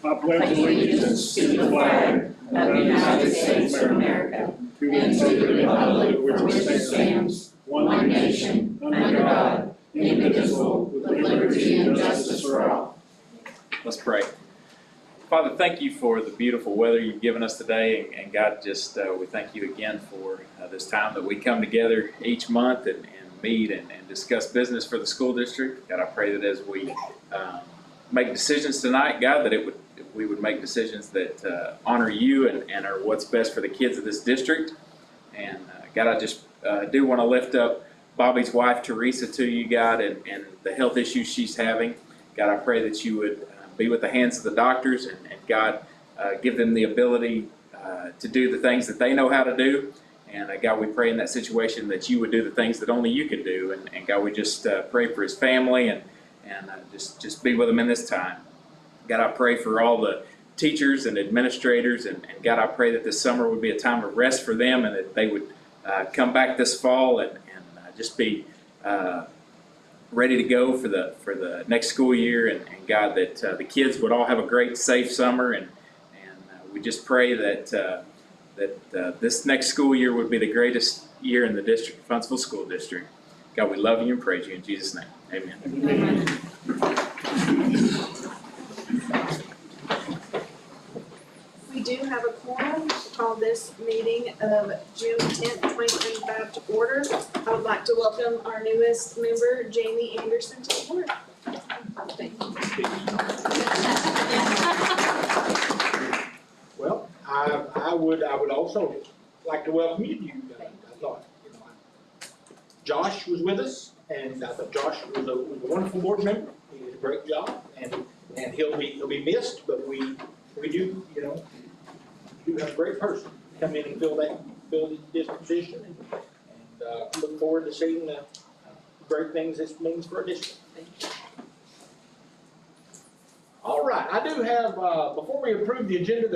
I pledge allegiance to the flag of the United States of America and to the republic for which it stands, one nation, under God, indivisible, with liberty and justice for all. Let's pray. Father, thank you for the beautiful weather you've given us today, and God, just we thank you again for this time that we come together each month and meet and discuss business for the school district. God, I pray that as we make decisions tonight, God, that we would make decisions that honor you and are what's best for the kids of this district. And God, I just do want to lift up Bobby's wife, Teresa, to you, God, and the health issues she's having. God, I pray that you would be with the hands of the doctors, and God, give them the ability to do the things that they know how to do. And God, we pray in that situation that you would do the things that only you can do. And God, we just pray for his family and just be with him in this time. God, I pray for all the teachers and administrators, and God, I pray that this summer would be a time of rest for them, and that they would come back this fall and just be ready to go for the next school year, and God, that the kids would all have a great, safe summer, and we just pray that this next school year would be the greatest year in the district, Huntsville School District. God, we love you and praise you in Jesus' name. Amen. Amen. We do have a quorum to call this meeting of June 10th, 2025 to order. I would like to welcome our newest member, Jamie Anderson, to the board. Thank you. Well, I would also like to welcome you. I thought, Josh was with us, and I thought Josh was a wonderful board member. He did a great job, and he'll be missed. But we do, you have a great person come in and fill this position, and look forward to seeing the great things this means for our district. All right, I do have, before we approve the agenda,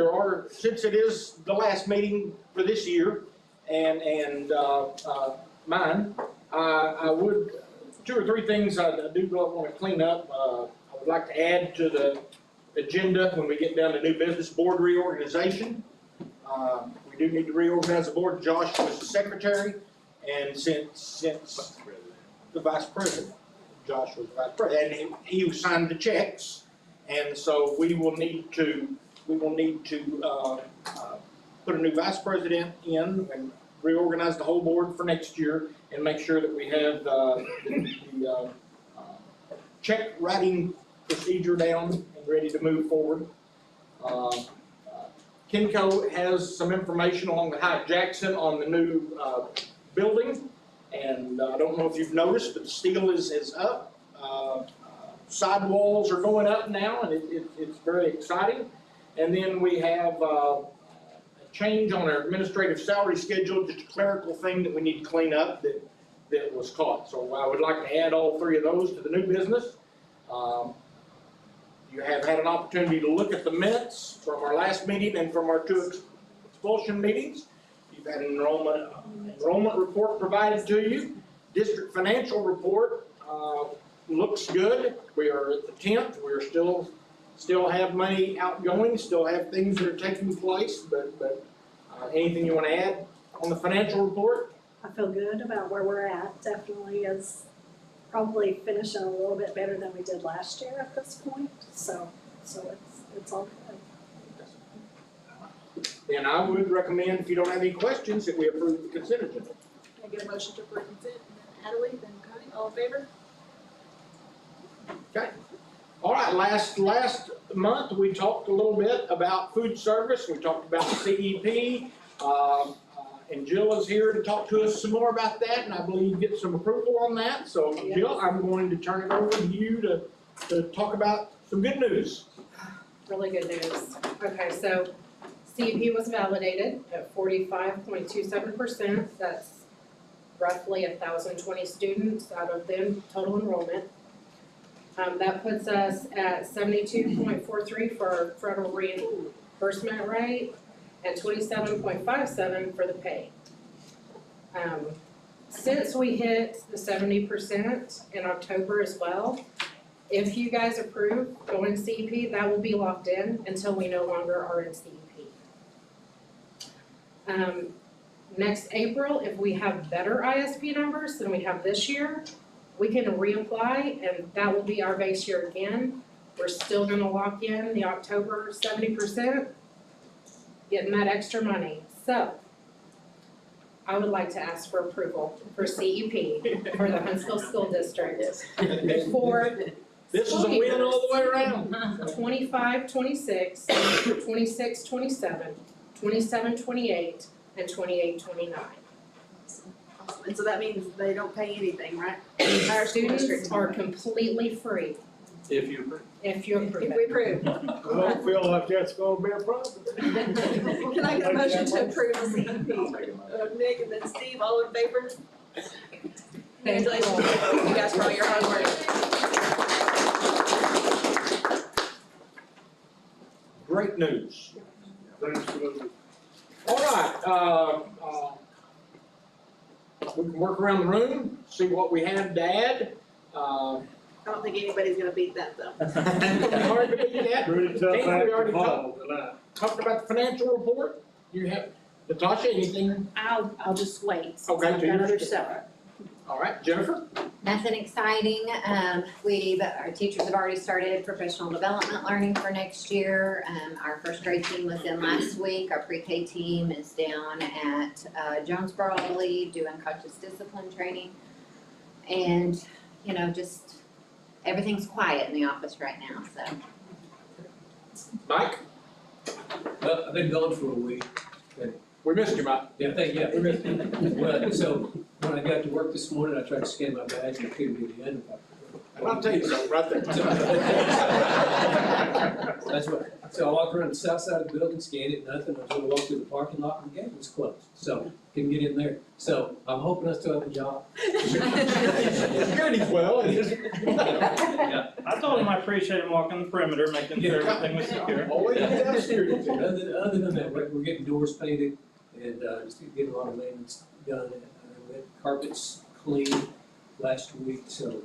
since it is the last meeting for this year, and mine, I would, 2 or 3 things I do want to clean up. I would like to add to the agenda when we get down to new business board reorganization. We do need to reorganize the board. Josh was the secretary, and since the vice president, Josh was the vice president, and he signed the checks. And so we will need to put a new vice president in and reorganize the whole board for next year, and make sure that we have the check writing procedure down and ready to move forward. Kenco has some information along the Hyatt Jackson on the new building, and I don't know if you've noticed, but the steel is up. Sidewalls are going up now, and it's very exciting. And then we have a change on our administrative salary schedule, just a clerical thing that we need to clean up that was caught. So I would like to add all 3 of those to the new business. You have had an opportunity to look at the minutes from our last meeting and from our 2 expulsion meetings. You've had an enrollment report provided to you. District financial report looks good. We are at the 10th. We're still have money outgoing, still have things that are taking place, but anything you want to add on the financial report? I feel good about where we're at. Definitely is probably finishing a little bit better than we did last year at this point. So it's all good. Then I would recommend, if you don't have any questions, that we approve the consent agenda. Can I get a motion to approve consent? Natalie, then Connie, all in favor? Okay. All right, last month we talked a little bit about food service. We talked about CEP, and Jill is here to talk to us some more about that, and I believe get some approval on that. So Jill, I'm going to turn it over to you to talk about some good news. Really good news. Okay, so CEP was validated at 45.27%. That's roughly 1,020 students out of the total enrollment. That puts us at 72.43 for our federal reimbursement rate and 27.57 for the pay. Since we hit the 70% in October as well, If you guys approve going CEP, that will be locked in until we no longer are in CEP. Next April, if we have better ISP numbers than we have this year, we can reapply and that will be our base year again. We're still gonna lock in the October 70%, getting that extra money. So, I would like to ask for approval for CEP for the Huntsville School District for This is a win all the way around. 25-26, 26-27, 27-28, and 28-29. Awesome. And so that means they don't pay anything, right? Our school district. Students are completely free If you agree. if you approve If it. we approve. I don't feel like that's gonna be a problem. Can I get a motion to approve the CEP? Nick and then Steve, all in favor? Congratulations, you guys, for all your hard work. Great news. Thanks for the. All right, we can work around the room, see what we have to add. I don't think anybody's gonna beat that though. Hard to beat that. Pretty tough Think we act already to follow tonight. Talked about the financial report. You have, Natasha, anything? I'll just wait, since Okay, I've got other stuff. All right, Jennifer? Nothing exciting. Our teachers have already started professional development learning for next year. Our first grade team was in last week. Our pre-K team is down at Jonesboro, I believe, doing conscious discipline training. And, just everything's quiet in the office right now, so. Mike? Well, I've been gone for a week. We missed you, Mike. Yeah, we missed it. Well, so when I got to work this morning, I tried to scan my badge and I couldn't get the end of it. I'll tell you something right there. That's right. So I walked around the south side of the building, scanned it, nothing. I was gonna walk through the parking lot and the gate was closed. So couldn't get in there. So I'm hoping I still have a job. Good, he's well. I told him I appreciate him walking the perimeter, making sure everything was secure. Always have security. Other than that, we're getting doors painted and just getting a lot of maintenance done. We had carpets cleaned last week, so,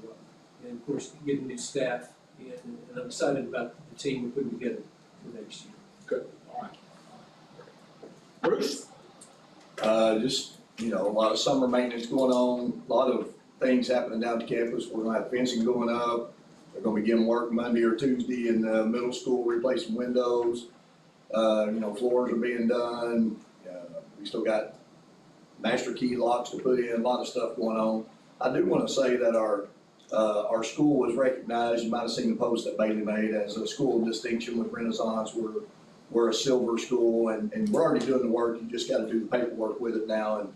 and of course, getting new staff in, and I'm excited about the team we're putting together for next year. Good, all right. Bruce? Just, a lot of summer maintenance going on, a lot of things happening down at campus. We're gonna have fencing going up. They're gonna begin work Monday or Tuesday in the middle school, replacing windows. Floors are being done. We still got master key locks to put in, a lot of stuff going on. I do wanna say that our school was recognized, you might have seen the post that Bailey made, as a school of distinction with Renaissance. We're a silver school and we're already doing the work. You just gotta do the paperwork with it now.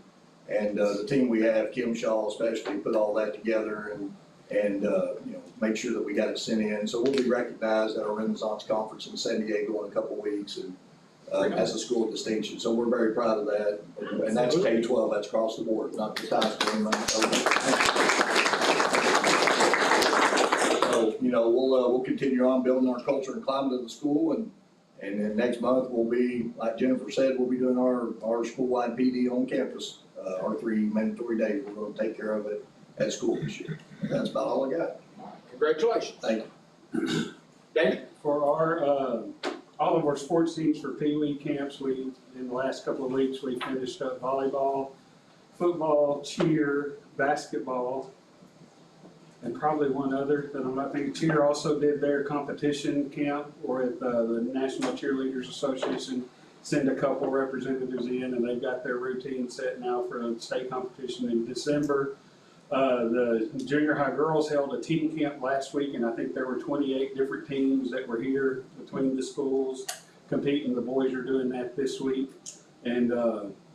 And the team we have, Kim Shaw especially, put all that together and make sure that we got it sent in. So we'll be recognized at our Renaissance conference in San Diego in a couple of weeks and as a school of distinction. So we're very proud of that. And that's K-12, that's across the board, not just high school. So, we'll continue on building our culture and climate of the school and then next month we'll be, like Jennifer said, we'll be doing our school-wide PD on campus. Our 3 mandatory days, we're gonna take care of it at school this year. That's about all I got. Congratulations. Thank you. David? For our, all of our sports teams for Pee Wee camps, in the last couple of weeks, we finished up volleyball, football, cheer, basketball, and probably one other that I'm not thinking. Cheer also did their competition camp, or at the National Cheerleaders Association send a couple representatives in, and they've got their routine set now for the state competition in December. The junior high girls held a team camp last week, and I think there were 28 different teams that were here between the schools competing. The boys are doing that this week, and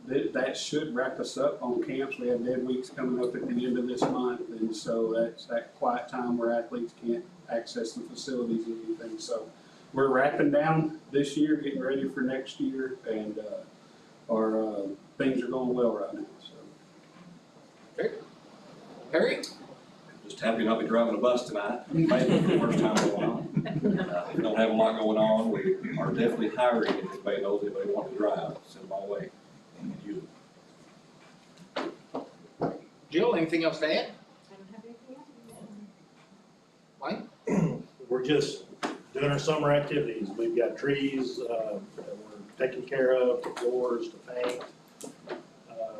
that should wrap us up on camps. We have dead weeks coming up at the end of this month, and so that's that quiet time where athletes can't access the facilities and anything. So we're wrapping down this year, getting ready for next year, and our things are going well right now. So. Okay. Harry? Just happy not be driving a bus tonight, maybe for the first time in a while. We don't have a lot going on. We are definitely hiring if anybody knows anybody wants to drive, send them my way. And you. Jill, anything else to add? I don't have anything else. Mike? just doing our summer activities. We've got trees, that we're taking care of, the floors to paint,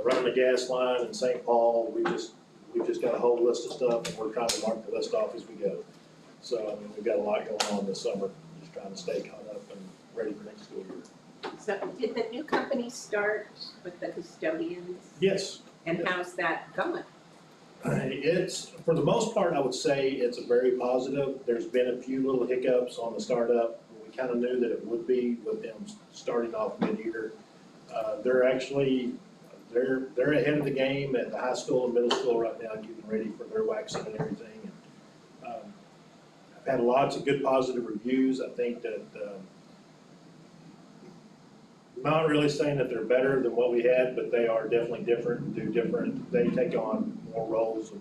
running the gas line in St. Paul. We've just got a whole list of stuff, and we're trying to mark the list off as we go. So, I mean, we've got a lot going on this summer, just trying to stay caught up and ready for next school year. So did the new company start with the custodians? Yes, And how's that going? it's, for the most part, I would say it's a very positive. There's been a few little hiccups on the startup. We kind of knew that it would be with them starting off mid-year. They're actually, they're ahead of the game at the high school and middle school right now, getting ready for their waxing and everything. I've had lots of good positive reviews. I think that, not really saying that they're better than what we had, but they are definitely different and do different. They take on more roles than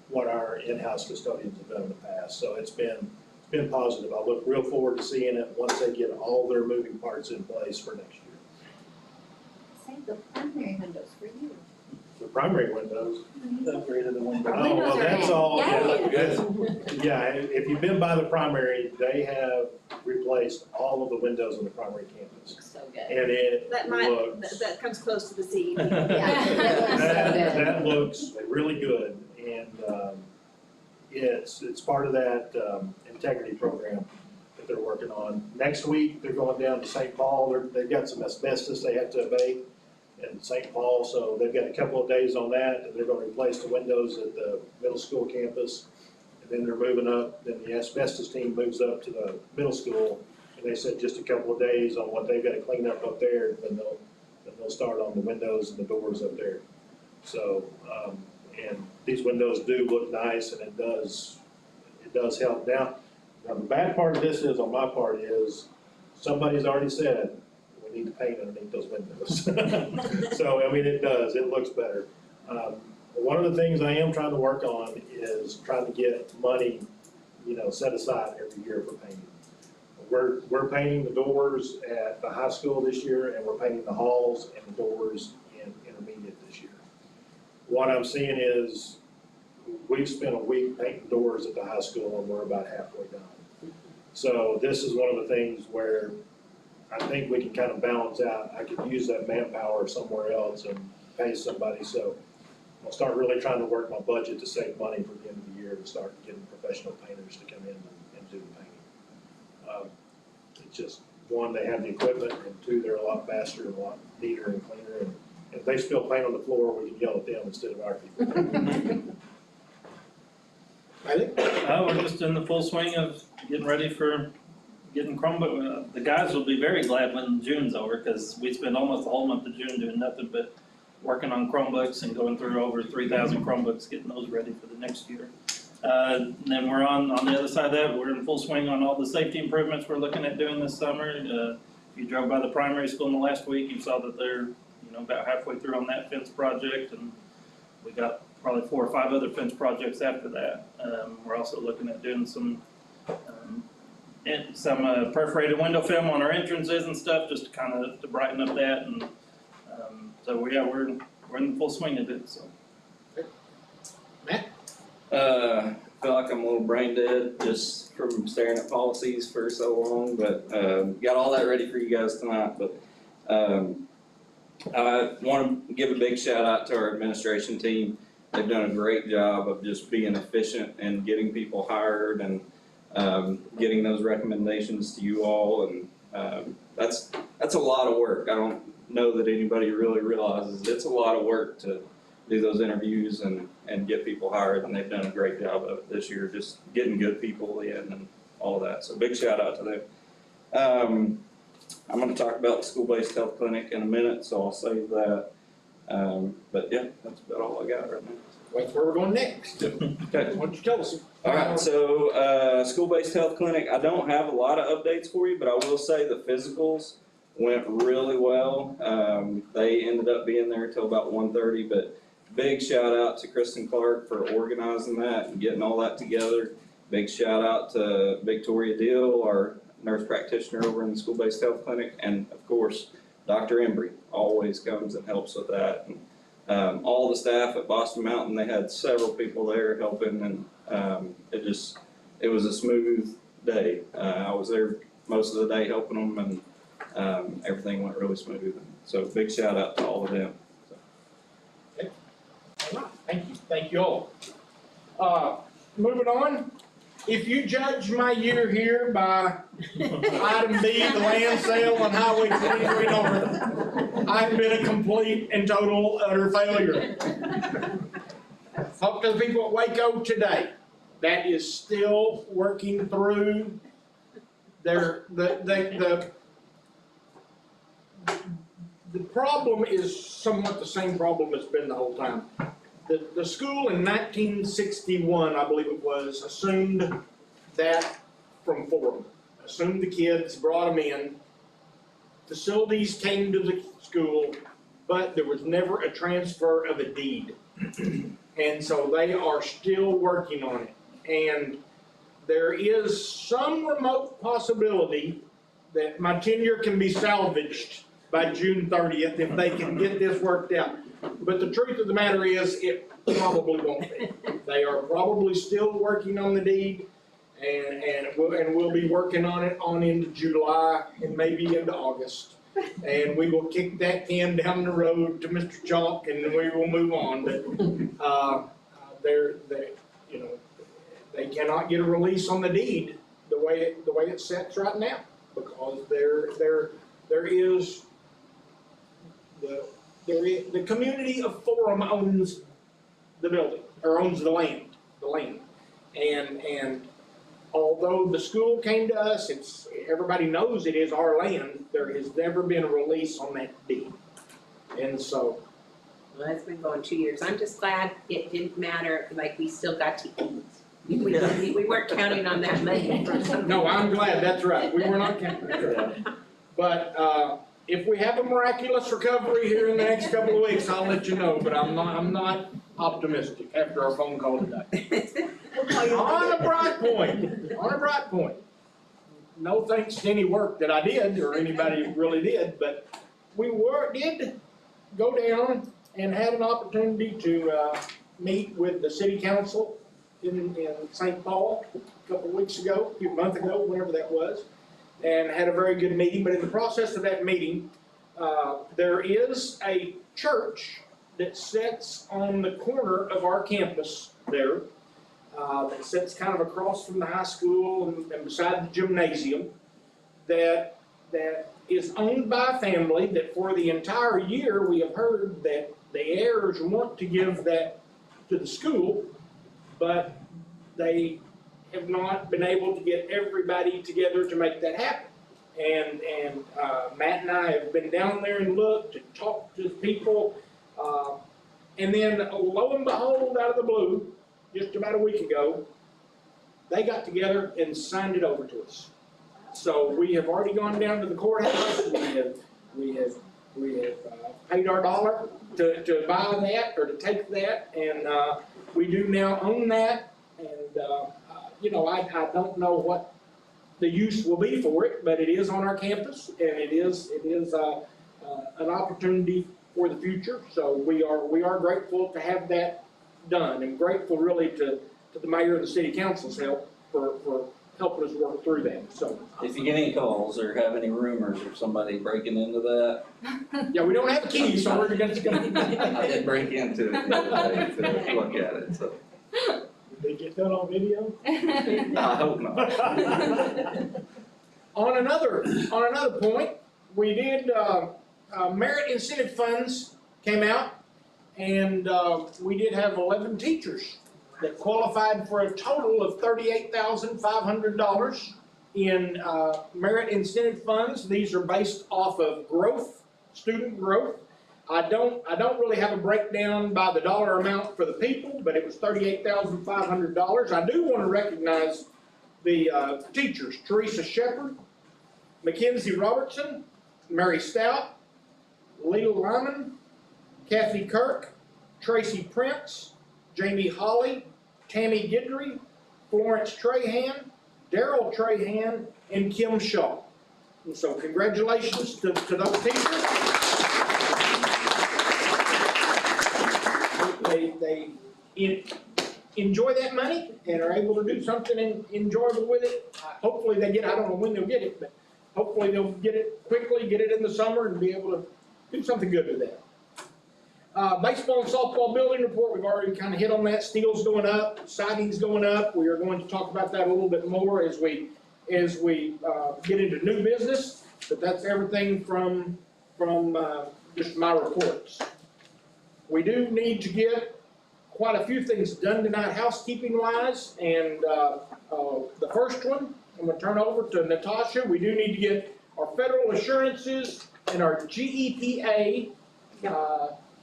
what our in-house custodians have done in the past. So it's been positive. I look real forward to seeing it once they get all their moving parts in place for next year. Save the primary windows for you. The primary windows. Upgraded the window. Oh, well, that's all, Yay. yeah, if you've been by the primary, they have replaced all of the windows on the primary campus. Looks so good. And it That might, looks. that comes close to the CEP. Yeah. That looks really good, and, it's part of that, integrity program that they're working on. Next week, they're going down to St. Paul, they've got some asbestos they have to abate in St. Paul, so they've got a couple of days on that, and they're gonna replace the windows at the middle school campus. And then they're moving up, then the asbestos team moves up to the middle school, and they said just a couple of days on what they've gotta clean up there, then they'll start on the windows and the doors up there. So, and these windows do look nice, and it does help. Now the bad part of this is, on my part, is somebody's already said, we need to paint underneath those windows. So, I mean, it does, it looks better. One of the things I am trying to work on is trying to get money, set aside every year for painting. We're painting the doors at the high school this year, and we're painting the halls and the doors in intermediate this year. What I'm seeing is, we've spent a week painting doors at the high school, and we're about halfway done. So this is one of the things where I think we can kind of balance out. I could use that manpower somewhere else and pay somebody, so I'll start really trying to work my budget to save money for the end of the year to start getting professional painters to come in and do the painting. It's just, one, they have the equipment, and two, they're a lot faster and a lot neater and cleaner, and if they spill paint on the floor, we can yell at them instead of our people. We're just in the full swing of getting ready for getting Chromebook. The guys will be very glad when June's over, because we spend almost the whole month of June doing nothing but working on Chromebooks and going through over 3,000 Chromebooks, getting those ready for the next year. And then we're on the other side of that, we're in full swing on all the safety improvements we're looking at doing this summer. If you drove by the primary school in the last week, you saw that they're about halfway through on that fence project, and we got probably 4 or 5 other fence projects after that. We're also looking at doing some perforated window film on our entrances and stuff, just to kind of to brighten up that, and so we're in the full swing of it. So. Feel like I'm a little brain dead just from staring at policies for so long, but got all that ready for you guys tonight. But I want to give a big shout out to our administration team. They've done a great job of just being efficient and getting people hired and getting those recommendations to you all, and that's a lot of work. I don't know that anybody really realizes it's a lot of work to do those interviews and get people hired, and they've done a great job of it this year, just getting good people in and all of that. So big shout out to them. I'm going to talk about the school-based health clinic in a minute, so I'll save that. But yeah, that's about all I got right now. That's where we're going next. Okay. Why don't you tell us? All right, so school-based health clinic, I don't have a lot of updates for you, but I will say the physicals went really well. They ended up being there till about 1:30, but big shout out to Kristen Clark for organizing that and getting all that together. Big shout out to Victoria Deal, our nurse practitioner over in the school-based health clinic, and of course, Dr. Embry always comes and helps with that. And all the staff at Boston Mountain, they had several people there helping, and it it was a smooth day. I was there most of the day helping them, and everything went really smooth. So big shout out to all of them. All right, thank you all. Moving on, if you judge my year here by item B, the land sale on Highway 23 North, I've been a complete and total utter failure. Talk to the people at Waco today, that is still working through the problem is somewhat the same problem it's been the whole time. The school in 1961, I believe it was, assumed that from Fordham. Assumed the kids, brought them in. Facilities came to the school, but there was never a transfer of a deed. And so they are still working on it. And there is some remote possibility that my tenure can be salvaged by June 30th if they can get this worked out. But the truth of the matter is, it probably won't be. They are probably still working on the deed, and we'll be working on it on into July and maybe into August. And we will kick that can down the road to Mr. Chalk, and we will move on. But they cannot get a release on the deed the way it sets right now, because there is the community of Forum owns the building, or owns the land. And although the school came to us, everybody knows it is our land, there has never been a release on that deed. And so. Well, it's been going 2 years. I'm just glad it didn't matter, like, we still got to eat. We weren't counting on that money. No, I'm glad, that's right, we were not counting. But, if we have a miraculous recovery here in the next couple of weeks, I'll let you know, but I'm not optimistic after our phone call today. On a bright point, no thanks to any work that I did, or anybody really did, but we did go down and had an opportunity to, meet with the city council in St. Paul a month ago, whenever that was. And had a very good meeting, but in the process of that meeting, there is a church that sits on the corner of our campus there, that sits kind of across from the high school and beside the gymnasium, that is owned by a family that for the entire year we have heard that the heirs want to give that to the school, but they have not been able to get everybody together to make that happen. And Matt and I have been down there and looked and talked to people, and then lo and behold, out of the blue, just about a week ago, they got together and signed it over to us. So we have already gone down to the courthouse. We have paid our dollar to buy that or to take that, and we do now own that. And I don't know what the use will be for it, but it is on our campus, and it is an opportunity for the future. So we are grateful to have that done, and grateful really to the mayor and the city council's help for helping us work through that. So If you get any calls or have any rumors of somebody breaking into that, yeah, we don't have keys, so we're gonna. I did break into it the other day to look at it, so Did they get that on video? I hope not. On another point, we did, merit incentive funds came out, and we did have 11 teachers that qualified for a total of $38,500 in merit incentive funds. These are based off of growth, student growth. I don't really have a breakdown by the dollar amount for the people, but it was $38,500. I do want to recognize the teachers: Teresa Shepard, Mackenzie Robertson, Mary Stout, Leila Lyman, Kathy Kirk, Tracy Prince, Jamie Holly, Tammy Guidry, Florence Trahan, Daryl Trahan, and Kim Shaw. And so congratulations to those teachers. enjoy that money and are able to do something enjoyable with it. Hopefully they get, I don't know when they'll get it, but hopefully they'll get it quickly, get it in the summer and be able to do something good with that. Baseball and softball building report, we've already kind of hit on that. Steel's going up, siding's going up. We are going to talk about that a little bit more as we get into new business. But that's everything from just my reports. We do need to get quite a few things done tonight housekeeping wise, and the first one, I'm gonna turn over to Natasha. We do need to get our federal assurances and our GEPA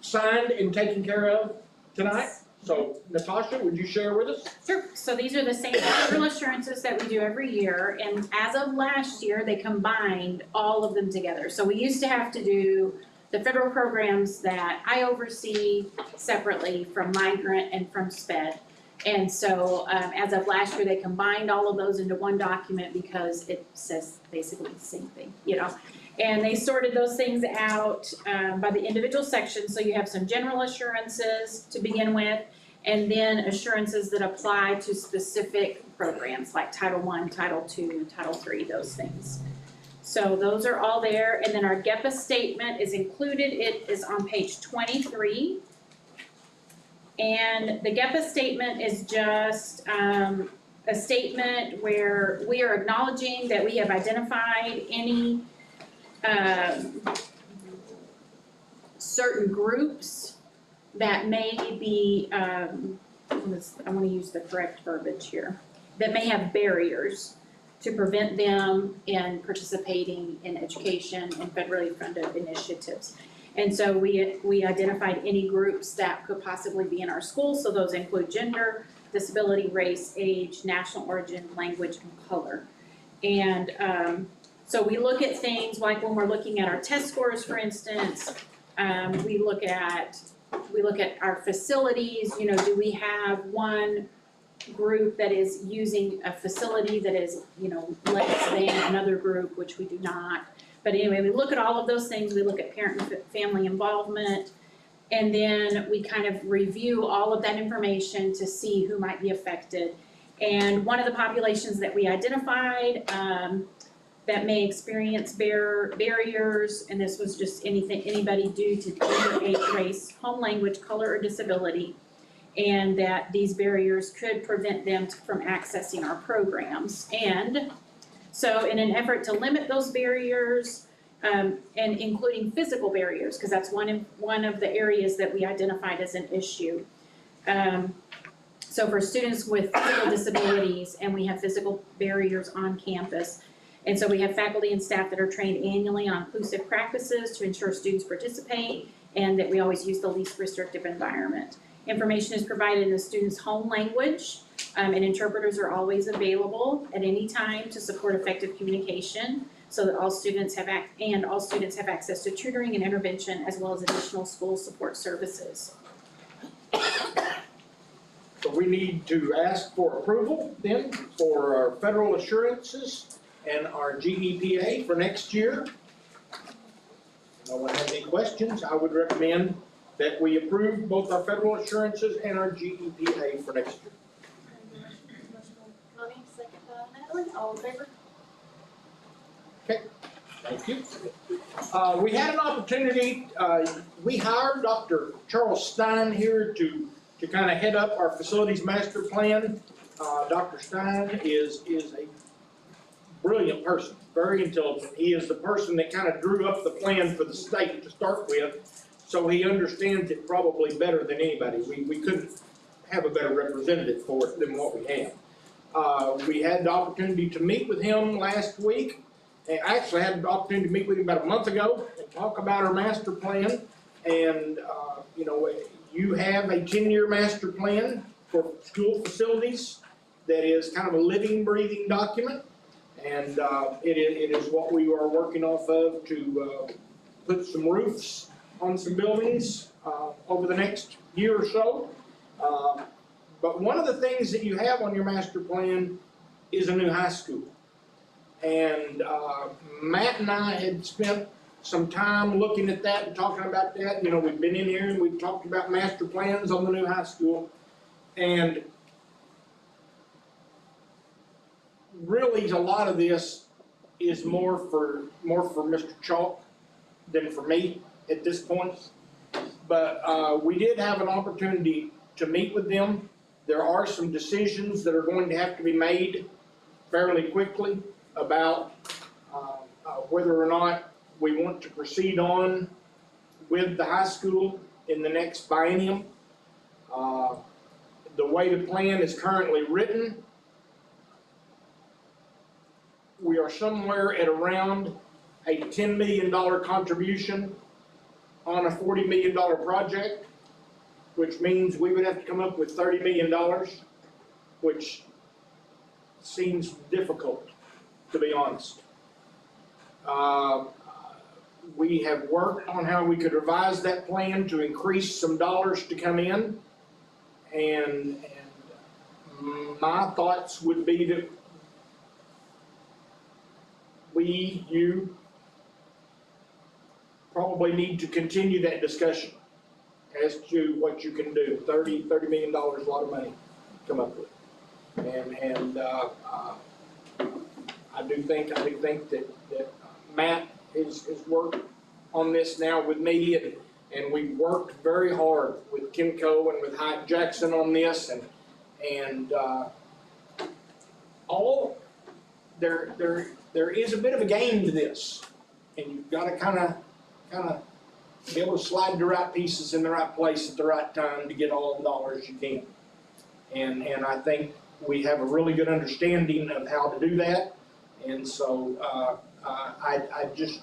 signed and taken care of tonight. So Natasha, would you share with us? Sure, so these are the same federal assurances that we do every year, and as of last year, they combined all of them together. So we used to have to do the federal programs that I oversee separately from migrant and from SPED. And so, as of last year, they combined all of those into one document because it says basically the same thing, you know? And they sorted those things out, by the individual sections, so you have some general assurances to begin with, and then assurances that apply to specific programs like Title I, Title II, Title III, those things. So those are all there, and then our GEPA statement is included, it is on page 23. And the GEPA statement is just a statement where we are acknowledging that we have identified any certain groups that may be, I want to use the correct verbiage here, that may have barriers to prevent them in participating in education and federally funded initiatives. And so we identified any groups that could possibly be in our schools, so those include gender, disability, race, age, national origin, language, and color. And so we look at things like when we're looking at our test scores, for instance, we look at our facilities, you know, do we have one group that is using a facility that is, you know, less than another group, which we do not. But anyway, we look at all of those things, we look at parent and family involvement, and then we kind of review all of that information to see who might be affected. And one of the populations that we identified that may experience barriers, and this was just anybody due to gender, age, race, home language, color, or disability, and that these barriers could prevent them from accessing our programs. And so in an effort to limit those barriers, and including physical barriers, because that's one of the areas that we identified as an issue. So for students with physical disabilities, and we have physical barriers on campus, and so we have faculty and staff that are trained annually on inclusive practices to ensure students participate, and that we always use the least restrictive environment. Information is provided in the student's home language, and interpreters are always available at any time to support effective communication, so that all students have access to tutoring and intervention, as well as additional school support services. So we need to ask for approval then for our federal assurances and our GEPA for next year. If no one has any questions, I would recommend that we approve both our federal assurances and our GEPA for next year. Connie, second by Natalie, all in favor? Thank you. We had an opportunity, we hired Dr. Charles Stein here to kind of head up our facilities master plan. Dr. Stein is a brilliant person, very intelligent. He is the person that kind of drew up the plan for the state to start with, so he understands it probably better than anybody. We couldn't have a better representative for it than what we have. We had the opportunity to meet with him last week. I actually had the opportunity to meet with him about a month ago and talk about our master plan. And, you know, you have a 10-year master plan for school facilities that is kind of a living, breathing document. And it is what we are working off of to put some roofs on some buildings over the next year or so. But one of the things that you have on your master plan is a new high school. And Matt and I had spent some time looking at that and talking about that. You know, we've been in here and we've talked about master plans on the new high school. And really, a lot of this is more for Mr. Chalk than for me at this point. But, we did have an opportunity to meet with them. There are some decisions that are going to have to be made fairly quickly about, whether or not we want to proceed on with the high school in the next biennium. The way the plan is currently written, we are somewhere at around a $10 million contribution on a $40 million project, which means we would have to come up with $30 million, which seems difficult, to be honest. We have worked on how we could revise that plan to increase some dollars to come in. And my thoughts would be that you probably need to continue that discussion as to what you can do. $30 million is a lot of money to come up with. And I do think that Matt has worked on this now with me, and we worked very hard with Kimco and with Hyatt Jackson on this, and there is a bit of a game to this, and you've got to kind of be able to slide the right pieces in the right place at the right time to get all the dollars you can. And I think we have a really good understanding of how to do that, and so I just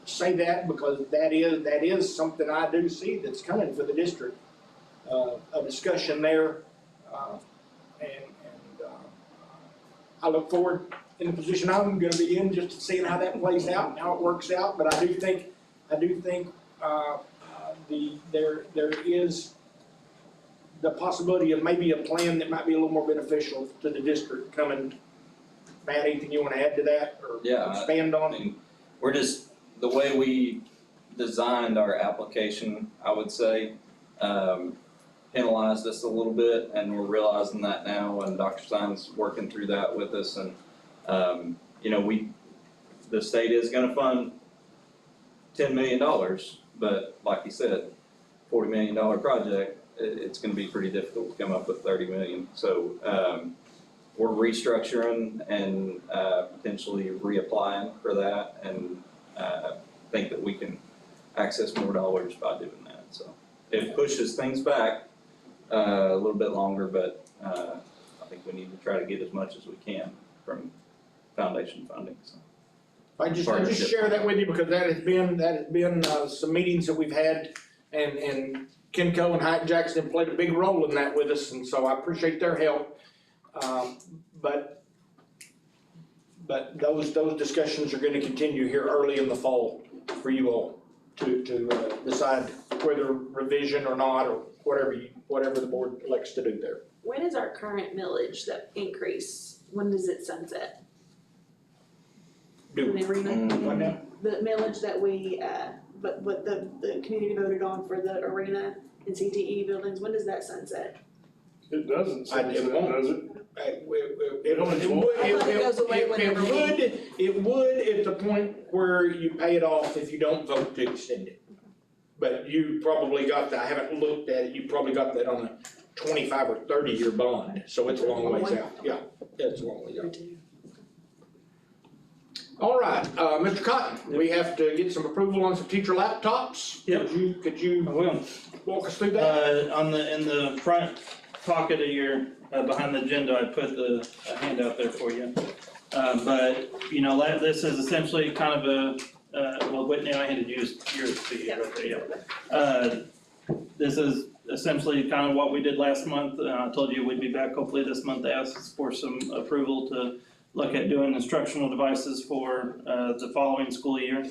say that because that is something I do see that's coming for the district. A discussion there, and I look forward in the position I'm going to be in just to seeing how that plays out and how it works out. But I do think there is the possibility of maybe a plan that might be a little more beneficial to the district coming. Matt, anything you want to add to that or expand on? I mean, we're just, the way we designed our application, I would say, penalized us a little bit, and we're realizing that now, and Dr. Stein's working through that with us, and the state is gonna fund $10 million, but like you said, $40 million project, it's gonna be pretty difficult to come up with $30 million. So we're restructuring and potentially reapplying for that, and think that we can access more dollars by doing that. So it pushes things back a little bit longer, but I think we need to try to get as much as we can from foundation funding. So I just share that with you because that has been some meetings that we've had, and Kimco and Hyatt Jackson have played a big role in that with us, and so I appreciate their help. But those discussions are going to continue here early in the fall for you all to decide whether revision or not, or whatever the board elects to do there. When is our current millage that increase? When does it sunset? Do The arena? what now? The millage that we, but what the community voted on for the arena and CTE buildings, when does that sunset? It doesn't say It that, won't. does it? It would at the point where you pay it off if you don't vote to extend it. But you probably got that, I haven't looked at it, you probably got that on a 25 or 30-year bond, so it's a long ways out. Yeah, it's a long ways out. All right, Mr. Cotton, we have to get some approval on some teacher laptops. Yep. Could you I will. walk us through that? In the front pocket of your, behind the agenda, I put a handout there for you. But, this is essentially kind of well, Whitney, I handed yours to you right there, yeah. This is essentially kind of what we did last month. I told you we'd be back hopefully this month to ask for some approval to look at doing instructional devices for the following school year.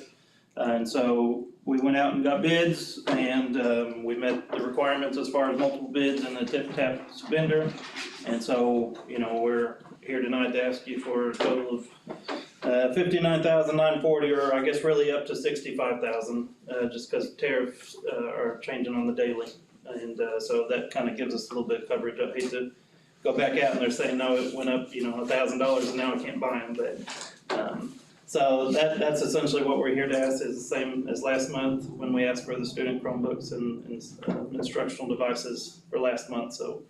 And so we went out and got bids, and we met the requirements as far as multiple bids and the tip-tap vendor. And so, we're here tonight to ask you for a total of $59,940, or I guess really up to $65,000, just because tariffs are changing on the daily. And so that kind of gives us a little bit of coverage. I hate to go back out and they're saying, no, it went up, $1,000 and now I can't buy them, but, so that's essentially what we're here to ask, is the same as last month when we asked for the student Chromebooks and instructional devices for last month, so,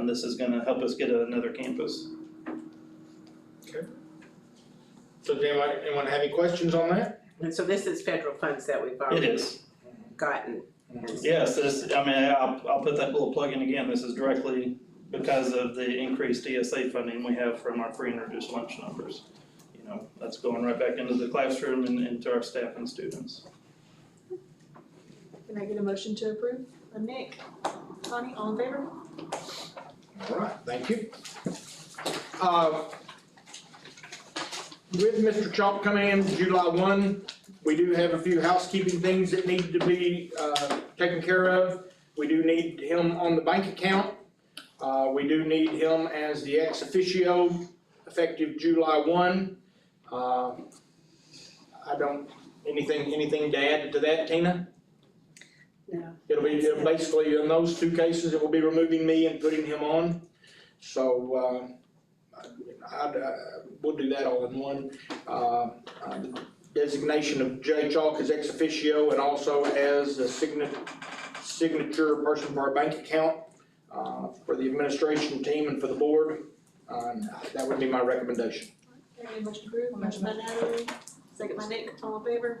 this is gonna help us get another campus. So does anyone have any questions on that? And so this is federal funds that we've It already is. gotten. Yes, I'll put that little plug in again, this is directly because of the increased ESA funding we have from our free and reduced lunch numbers. That's going right back into the classroom and into our staff and students. Can I get a motion to approve? Nick, Connie, all in favor? All right, thank you. With Mr. Chalk coming in July 1, we do have a few housekeeping things that need to be taken care of. We do need him on the bank account. We do need him as the ex officio effective July 1. Anything to add to that, Tina? No. It'll basically, in those two cases, it will be removing me and putting him on. So, we'll do that all in one. Designation of Jay Chalk as ex officio and also as a signature person for our bank account, for the administration team and for the board. That would be my recommendation. Okay, motion approved, motion by Natalie, second by Nick, all in favor?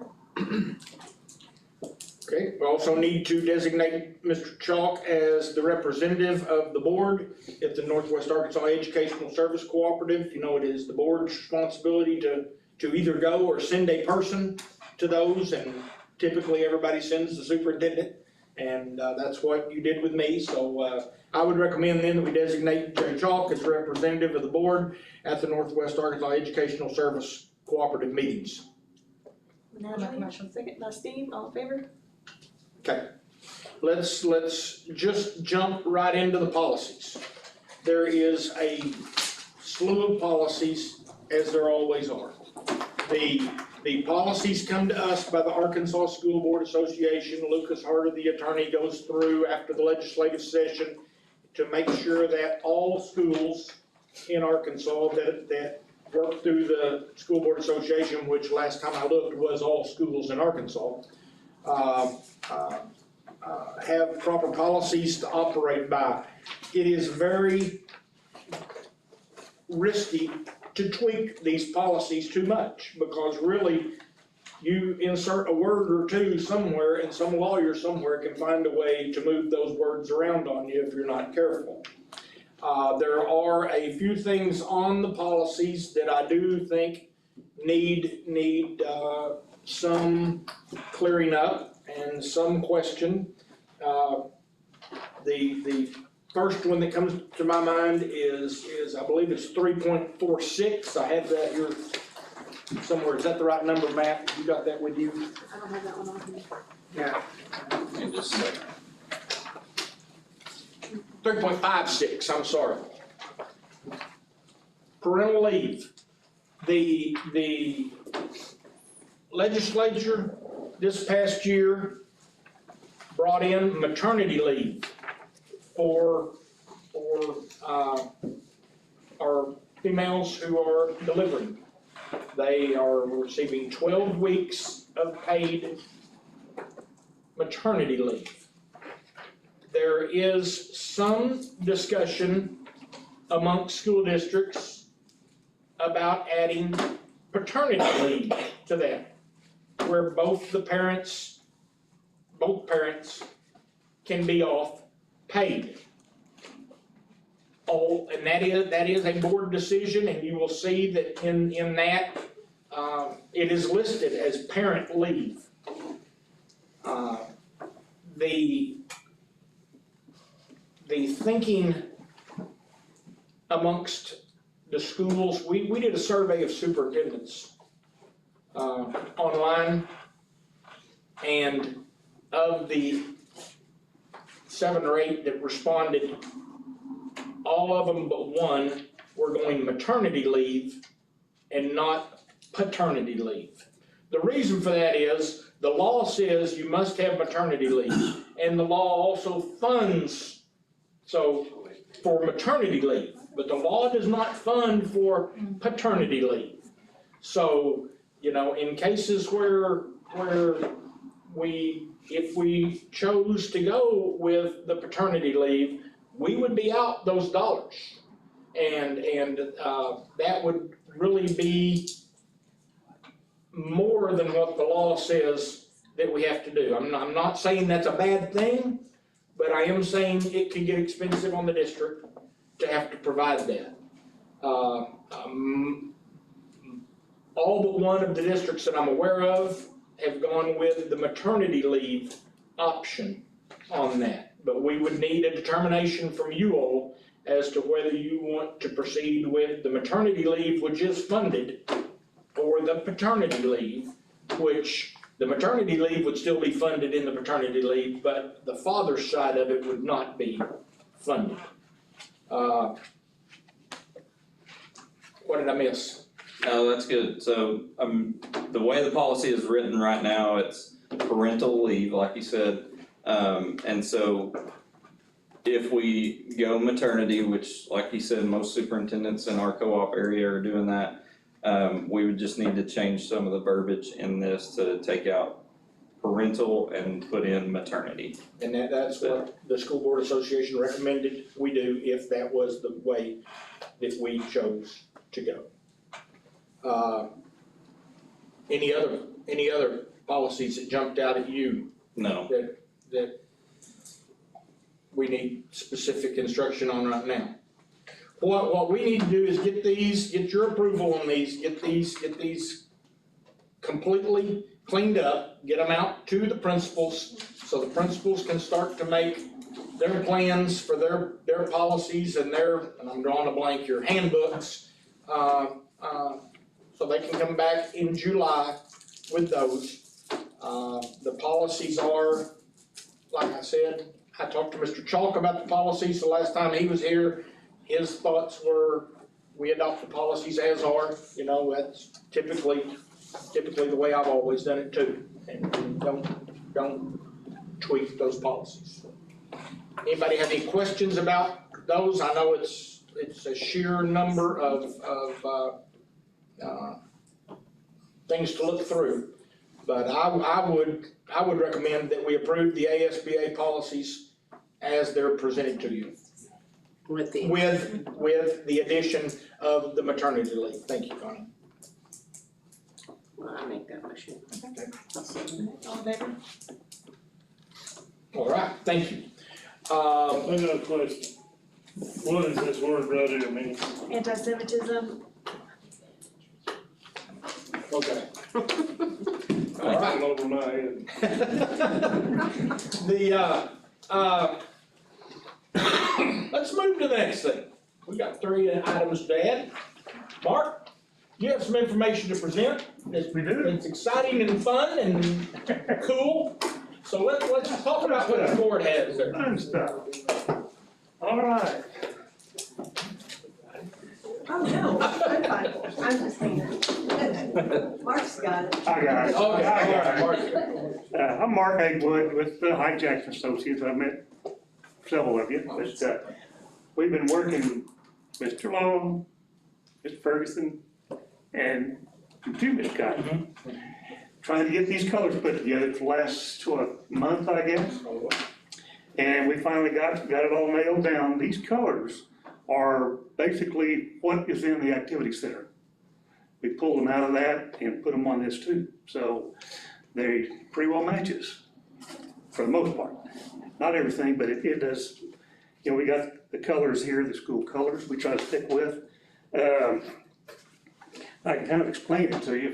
Okay, we also need to designate Mr. Chalk as the representative of the board at the Northwest Arkansas Educational Service Cooperative. It is the board's responsibility to either go or send a person to those, and typically everybody sends the superintendent, and that's what you did with me. So I would recommend then that we designate Jay Chalk as representative of the board at the Northwest Arkansas Educational Service Cooperative meetings. Natalie, second by Steve, all in favor? Okay, let's just jump right into the policies. There is a slew of policies, as there always are. The policies come to us by the Arkansas School Board Association. Lucas Harder, the attorney, goes through after the legislative session to make sure that all schools in Arkansas that work through the School Board Association, which last time I looked was all schools in Arkansas, have proper policies to operate by. It is very risky to tweak these policies too much, because really you insert a word or two somewhere and some lawyer somewhere can find a way to move those words around on you if you're not careful. There are a few things on the policies that I do think need some clearing up and some question. The first one that comes to my mind is I believe it's 3.46. I have that here somewhere. Is that the right number, Matt? You got that with you? I don't have that one on here. Yeah. 3.56, I'm sorry. Parental leave. The legislature this past year brought in maternity leave for our females who are delivering. They are receiving 12 weeks of paid maternity leave. There is some discussion amongst school districts about adding paternity leave to that, where both parents can be off paid. And that is a board decision, and you will see that in that, it is listed as parent leave. The thinking amongst the schools, we did a survey of superintendents online, and of the 7 or 8 that responded, all of them but one were going maternity leave and not paternity leave. The reason for that is the law says you must have maternity leave, and the law also funds So, for maternity leave, but the law does not fund for paternity leave. So, you know, in cases where if we chose to go with the paternity leave, we would be out those dollars. And that would really be more than what the law says that we have to do. I'm not saying that's a bad thing, but I am saying it can get expensive on the district to have to provide that. All but one of the districts that I'm aware of have gone with the maternity leave option on that. But we would need a determination from you all as to whether you want to proceed with the maternity leave, which is funded, or the paternity leave, which the maternity leave would still be funded in the paternity leave, but the father's side of it would not be funded. What did I miss? No, that's good. So, the way the policy is written right now, it's parental leave, like you said. And so if we go maternity, which like you said, most superintendents in our co-op area are doing that, we would just need to change some of the verbiage in this to take out parental and put in maternity. And that's what the School Board Association recommended we do if that was the way that we chose to go. Any other policies that jumped out at you No. that we need specific instruction on right now? What we need to do is get your approval on these, get these completely cleaned up, get them out to the principals, so the principals can start to make their plans for their policies and and I'm drawing a blank here, handbooks, so they can come back in July with those. The policies are, like I said, I talked to Mr. Chalk about the policies the last time he was here. His thoughts were, we adopt the policies as are, you know, that's typically the way I've always done it too. And don't tweak those policies. Anybody have any questions about those? I know it's a sheer number of things to look through, but I would recommend that we approve the ASBA policies as they're presented to you. With the addition of the maternity leave. Thank you, Connie. Well, I make that motion. All in favor? All right, thank you. I got a question. What does this word right here mean? Anti-Semitism. Okay. All right, over my head. Let's move to the next thing. We got 3 items to add. Mark, you have some information to present. We do. It's exciting and fun and cool. So let's talk about what the board has there. Fun stuff. All right. Oh, no, I'm fine. I'm just saying. Mark's got it. I got it. Okay, all right, Mark. I'm Mark Eggwood with the High Jackson Associates. I met several of you, but we've been working with Mr. Long, Mr. Ferguson, and you, Ms. Scott, trying to get these colors put together for the last month, I guess. And we finally got it all nailed down. These colors are basically what is in the activity center. We pulled them out of that and put them on this too. So they pretty well matches for the most part. Not everything, but it does. You know, we got the colors here, the school colors we try to stick with. I can kind of explain it to you.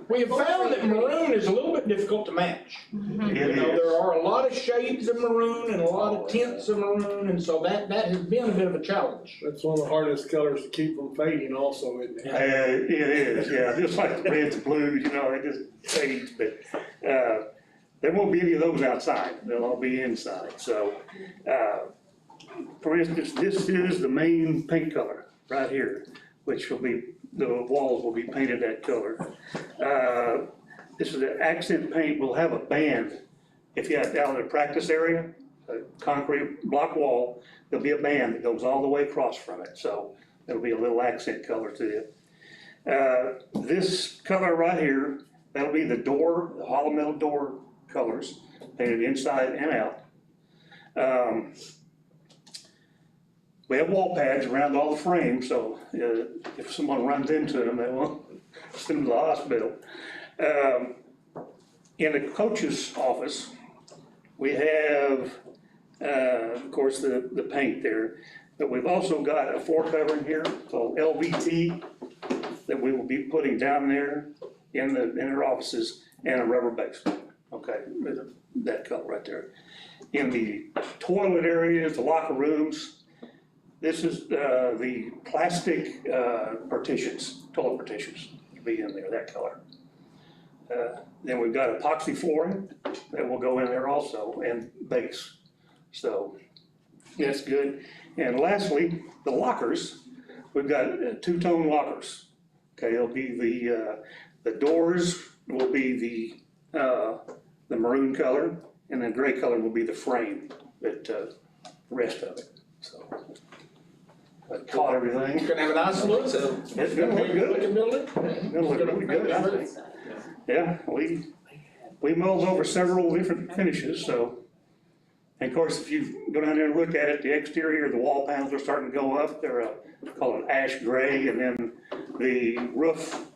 We have found that maroon is a little bit difficult to match. You know, there are a lot of shades of maroon and a lot of tints of maroon, and so that has been a bit of a challenge. That's one of the hardest colors to keep from fading also, isn't it? It is, yeah, just like the reds and blues, you know, it just fades, but, there won't be any of those outside, they'll all be inside, so, for instance, this is the main paint color right here, which will be, the walls will be painted that color. This is the accent paint, we'll have a band, if you have down in the practice area, concrete block wall. There'll be a band that goes all the way across from it, so it'll be a little accent color to it. This color right here, that'll be the door, the hollow metal door colors, painted inside and out. We have wall pads around all the frames, so if someone runs into them, they won't send them to the hospital. In the coach's office, we have, of course, the paint there, but we've also got a floor covering here called LVT that we will be putting down there in their offices, and a rubber base, okay, that color right there. In the toilet areas, the locker rooms, this is the plastic partitions, toilet partitions, to be in there, that color. Then we've got epoxy flooring that will go in there also, and base. So that's good. And lastly, the lockers, we've got two-tone lockers. Okay, it'll be the doors will be the maroon color, and the gray color will be the frame, the rest of it. So I caught everything. It's gonna have a nice look. It's gonna look good. Looking building. It's gonna look really good, I think. Yeah, we mulled over several different finishes, so. And of course, if you go down there and look at it, the exterior, the wall panels are starting to go up. They're called an ash gray, and then the roof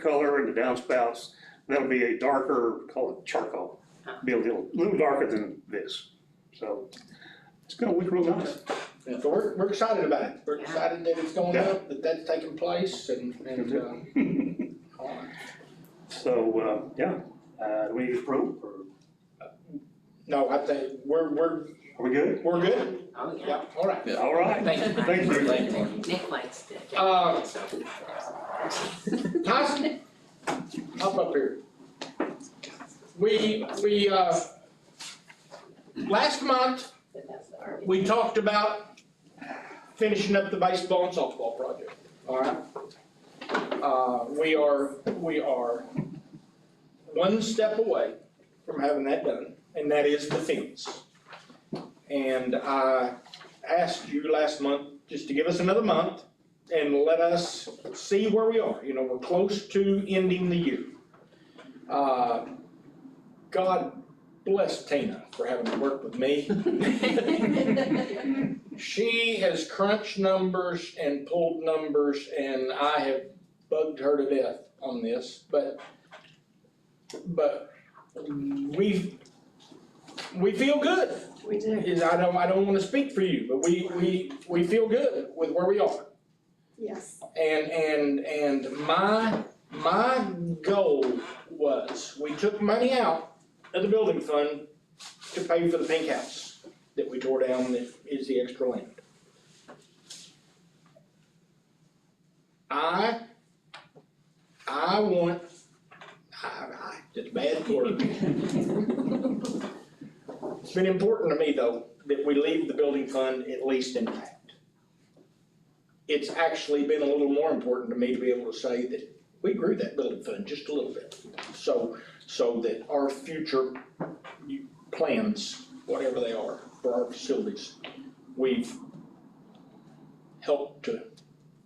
color and the downspouts, that'll be a darker, call it charcoal. Be a little darker than this. So it's gonna look real nice. Yeah, so we're excited about it. We're excited that it's going up, that that's taking place, and all right. So, yeah, do we need approval or? No, I think we're Are we good? we're good. Oh, yeah. Yeah, all right. All right. Thank you. Thank you. Nick likes it. Tyson, hop up here. We last month, we talked about finishing up the baseball and softball project, all right? We are one step away from having that done, and that is the fence. And I asked you last month just to give us another month and let us see where we are. You know, we're close to ending the year. God bless Tina for having to work with me. She has crunched numbers and pulled numbers, and I have bugged her to death on this, but we feel good. We do. I don't wanna speak for you, but we feel good with where we are. Yes. And my goal was, we took money out of the building fund to pay for the pink house that we tore down that is the extra land. I want, it's a bad word. It's been important to me, though, that we leave the building fund at least intact. It's actually been a little more important to me to be able to say that we grew that building fund just a little bit. So that our future plans, whatever they are, for our facilities, we've helped to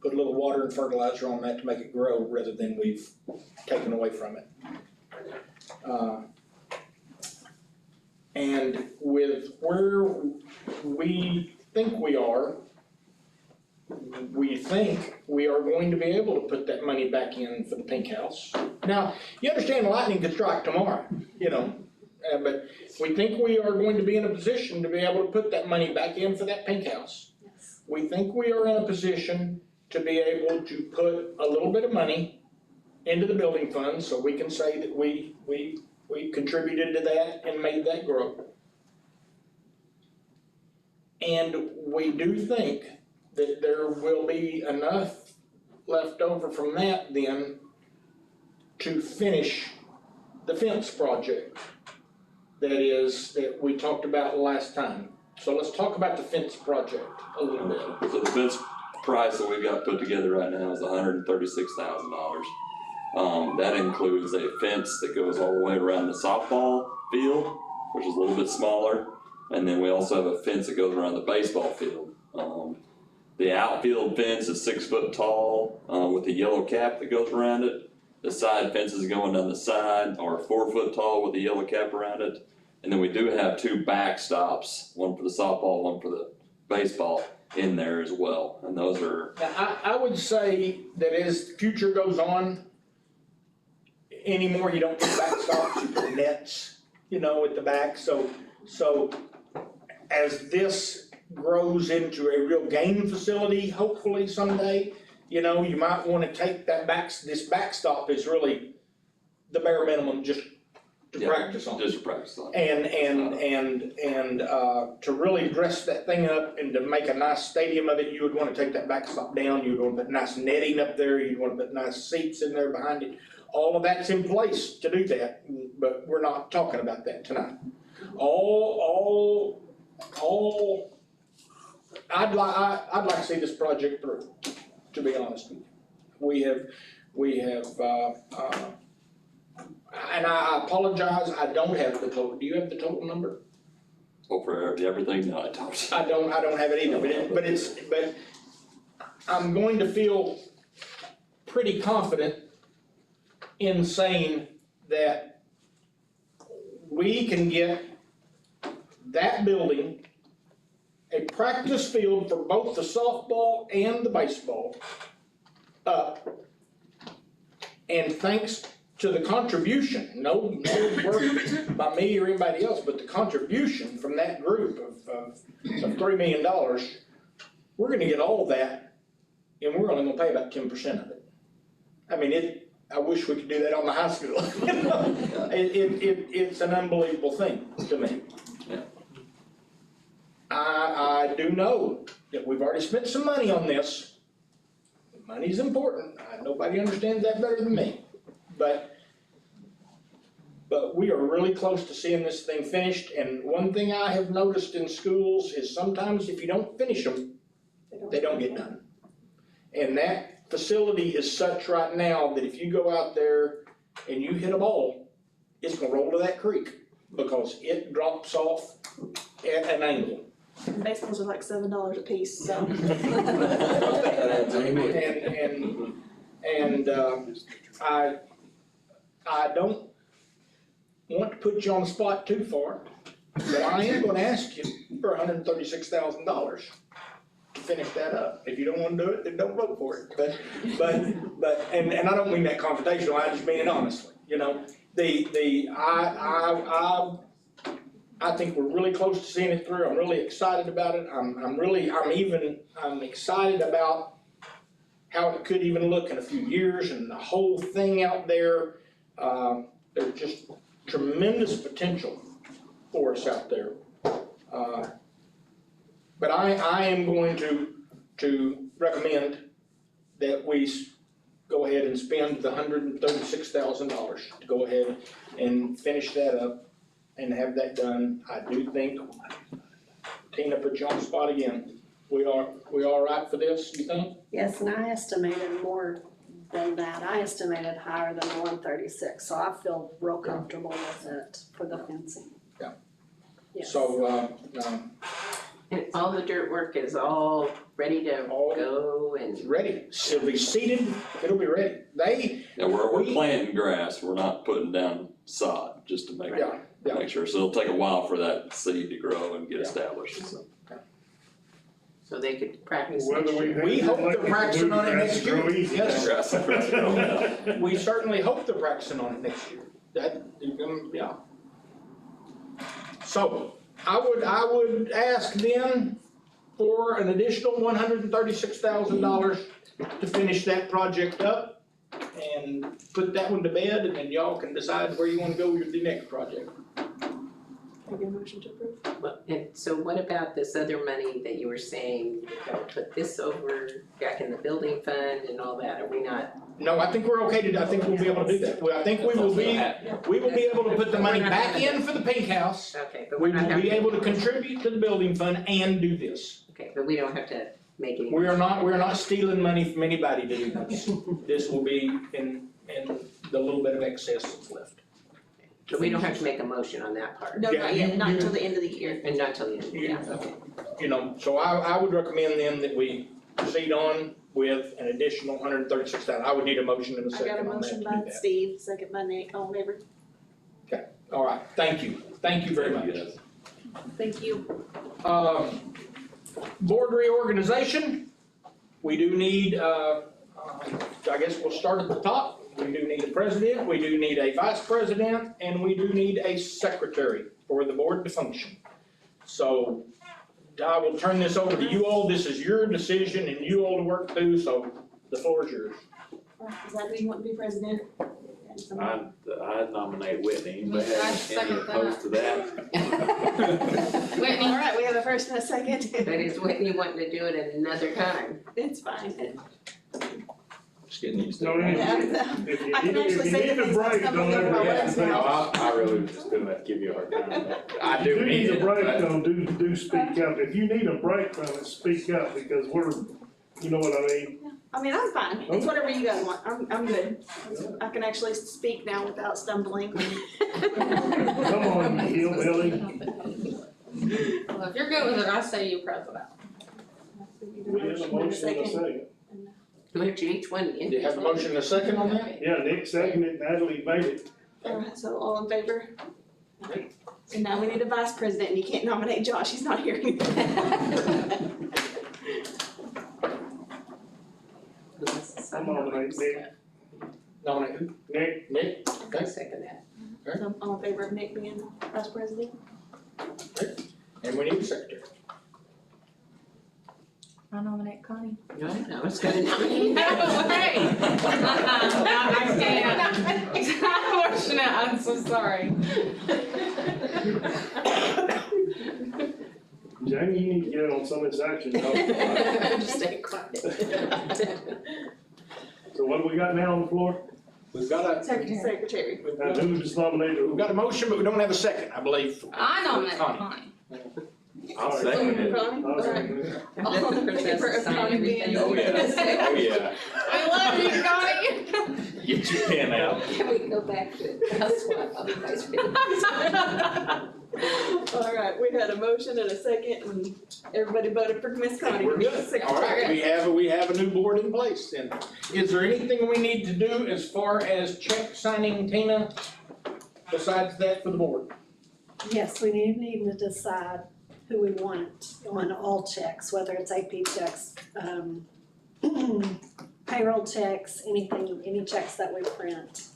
put a little water and fertilizer on that to make it grow rather than we've taken away from it. And with where we think we are going to be able to put that money back in for the pink house. Now, you understand lightning could strike tomorrow, you know, but we think we are going to be in a position to be able to put that money back in for that pink house. Yes. We think we are in a position to be able to put a little bit of money into the building fund, so we can say that we contributed to that and made that grow. And we do think that there will be enough left over from that then to finish the fence project that we talked about last time. So let's talk about the fence project a little bit. So the fence price that we've got put together right now is $136,000. That includes a fence that goes all the way around the softball field, which is a little bit smaller. And then we also have a fence that goes around the baseball field. The outfield fence is 6 foot tall, with a yellow cap that goes around it. The side fences going down the side are 4 foot tall with a yellow cap around it. And then we do have 2 backstops, one for the softball, one for the baseball in there as well. And those are, Now, I would say that as the future goes on, anymore, you don't put backstops, you put nets, at the back, so as this grows into a real game facility, hopefully someday, you might wanna take this backstop is really the bare minimum just to practice on. just practice on. And to really dress that thing up and to make a nice stadium of it, you would wanna take that backstop down, you would wanna put nice netting up there, you'd wanna put nice seats in there behind it. All of that's in place to do that, but we're not talking about that tonight. I'd like to see this project through, to be honest with you. We have, and I apologize, I don't have the total, do you have the total number? Well, for everything, no, I don't. I don't have it either, but I'm going to feel pretty confident in saying that we can get that building, a practice field for both the softball and the baseball up. And thanks to the contribution, no work by me or anybody else, but the contribution from that group of $3 million, we're gonna get all of that, and we're only gonna pay about 10% of it. I mean, I wish we could do that on the high school. It's an unbelievable thing to me. Yeah. I do know that we've already spent some money on this. Money's important. Nobody understands that better than me. But we are really close to seeing this thing finished. And one thing I have noticed in schools is sometimes if you don't finish them, they don't get done. And that facility is such right now that if you go out there and you hit a ball, it's gonna roll to that creek because it drops off at an angle. And baseballs are like $7 a piece, so. I don't want to put you on the spot too far, but I am gonna ask you for $136,000 to finish that up. If you don't wanna do it, then don't vote for it. But I don't mean that confrontational, I just mean it honestly, I think we're really close to seeing it through. I'm really excited about it. I'm excited about how it could even look in a few years and the whole thing out there. There's just tremendous potential for us out there. But I am going to recommend that we go ahead and spend the $136,000 to go ahead and finish that up and have that done. I do think, Tina put you on the spot again, we all right for this, you think? Yes, and I estimated more than that. I estimated higher than the 136, so I feel real comfortable with it for the fencing. Yeah. Yes. So, And all the dirt work is all ready to go and. ready, it'll be seeded, it'll be ready. Yeah, we're planting grass, we're not putting down sod, just to make sure. So it'll take a while for that seed to grow and get established, so. So they could practice Whether next year. We hope they're practicing on it next year. Real easy. Yes. Grass. We certainly hope they're practicing on it next year. Yeah. So, I would ask then for an additional $136,000 to finish that project up and put that one to bed, and then y'all can decide where you wanna go with the next project. Make a motion to approve. Well, and so what about this other money that you were saying, you're gonna put this over back in the building fund and all that, are we not? No, I think we're okay I think we'll be able to do that. Well, I think we will be able to put the money back in for the pink house. Okay, but We we're not will be having. able to contribute to the building fund and do this. Okay, but we don't have to make any. We are not stealing money from anybody to do this. This will be in the little bit of excess that's left. So we don't have to make a motion on that part. No, Yeah, not yet, you- not you- until the end of the year. And not till the end, yeah, okay. You know, so I would recommend then that we proceed on with an additional $136,000. I would need a motion in a I got second a on that motion to do by that. Steve, second by Nick, all in favor? All right, thank you very much. Thank you. Board reorganization, we do need, I guess we'll start at the top. We do need a president, we do need a vice president, and we do need a secretary for the board to function. So I will turn this over to you all. This is your decision and you all to work through, so the floor is yours. Is that who you want to be president? I nominate Whitney. Anybody I have second any opposed to that? Whitney. All right, we have a first and a second. But is Whitney wanting to do it at another time? It's fine. Just getting used to No, it. Yeah, If you I can need, actually if you say need the a things break, that's don't coming over my ever. words now. I really was just gonna give you a hard time. I If do you need need a it. break, but- though, do speak up. If you need a break from it, speak up, because you know what I mean? I mean, I'm fine. It's whatever you guys want. I'm good. I can actually speak now without stumbling. Come on, you hillbilly. Well, if you're good with it, I say you president. We have a motion in a second. Do we have to each one? Do you have a motion and a second on that? Yeah, Nick seconded, Natalie made it. All right, so all in favor? So now we need a vice president, and you can't nominate Josh, he's not here. Come on, Nick. Nominate who? Nick, Nick? I second that. So all in favor of Nick being vice president? And we need a secretary. I nominate Connie. No, no, it's good. No way. I can't. Unfortunate, I'm so sorry. Jamie, you need to get on some of this action. Just stay quiet. So what do we got now on the floor? We've got Secretary. Now, who just nominated? We've got a motion, but we don't have a second, I believe. I nominate Connie. Connie. I'll second it. Connie? All right. All in favor of Sign Connie being? everything. Oh, yeah. Oh, yeah. I love you, Connie. Get your pen out. Can we go back to, that's what I'm vice president. All right, we had a motion and a second, and everybody voted for Miss Connie to We're be good. secretary. All right, we have a new board in place. And is there anything we need to do as far as check signing, Tina, besides that for the board? Yes, we need to decide who we want on all checks, whether it's AP checks, payroll checks, anything, any checks that we print.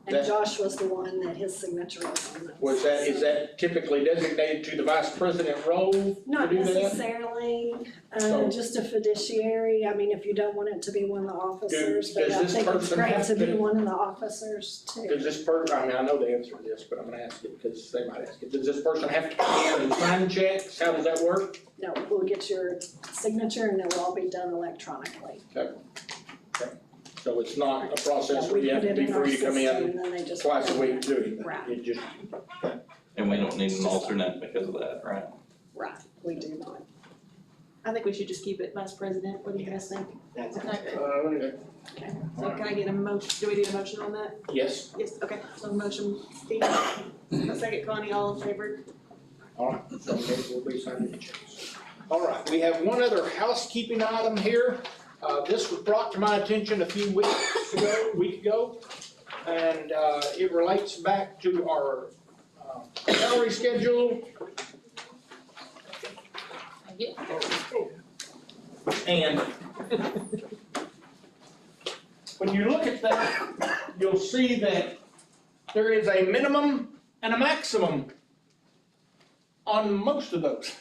And That- Josh was the one that his signature was on it. Is that typically designated to the vice president role to Not do that? necessarily, So- just a fiduciary, I mean, if you don't want it to be one of the officers, but does I this think it's person great have to be to- one of the officers too. Does this I mean, I know the answer to this, but I'm gonna ask it because they might ask it. Does this person have to come in and sign checks? How does that work? No, we'll get your signature and it will all be done electronically. So it's not a process Yeah, where we you have put to it be in our free to come system in and then they just. twice a week to do anything. Right. It just, And we don't need an alternate because of that, right? Right, we do not. I think we should just keep it vice president, what do you guys think? that's, Okay, okay. so can I get a motion, do we need a motion on that? Yes, Yes, okay, so motion, Steve, a second, Connie, all in favor? all right, so maybe we'll be signing the checks. All right, we have one other housekeeping item here. This was brought to my attention a few week ago, and it relates back to our salary schedule. And when you look at that, you'll see that there is a minimum and a maximum on most of those.